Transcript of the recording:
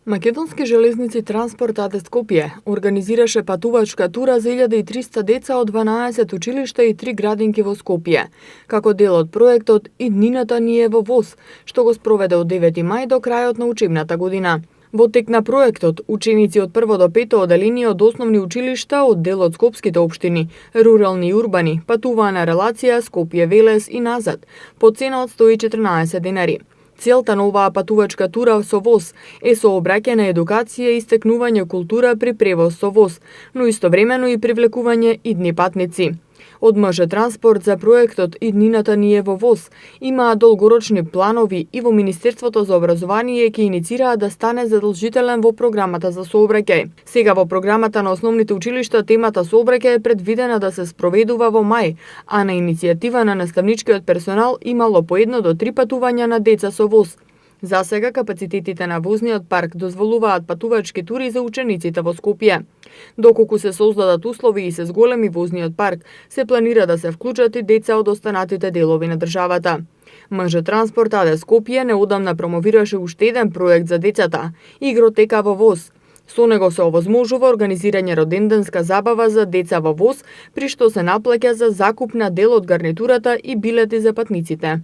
Македонски железници Транспорт АД Скопје организираше патувачка тура за 1300 деца од 12 училишта и 3 градинки во Скопје, како дел од проектот Иднината ни е во ВОЗ, што го спроведе од 9 мај до крајот на учебната година. Во тек на проектот, ученици од 1 до 5 оделение од основни училишта од дел од скопските општини, рурални и урбани, патуваа на релација Скопје-Велес и назад, по цена од 114 денари. Целта на оваа патувачка тура со ВОЗ е сообраќајна едукација и стекнување култура при превоз со ВОЗ, но истовремено и привлекување идни патници. Од МЖ Транспорт за проектот Иднината ни е во ВОЗ имаа долгорочни планови и во Министерството за образование ќе иницираа да стане задолжителен во програмата за сообраќај. Сега во програмата на основните училишта темата сообраќај е предвидена да се спроведува во мај, а на иницијатива на наставничкиот персонал имало по 1 до 3 патувања на деца со ВОЗ. За сега капацитетите на возниот парк дозволуваат патувачки тури за учениците во Скопје. Доколку се создадат услови и се зголеми возниот парк, се планира да се вклучат и деца од останатите делови на државата. МЖ Транспорт АД Скопје неодамна промовираше уште еден проект за децата – Игротека во ВОЗ. Со него се овозможува организирање роденденска забава за деца во ВОЗ, при што се наплаќа за закуп на дел од гарнитурата и билети за патниците.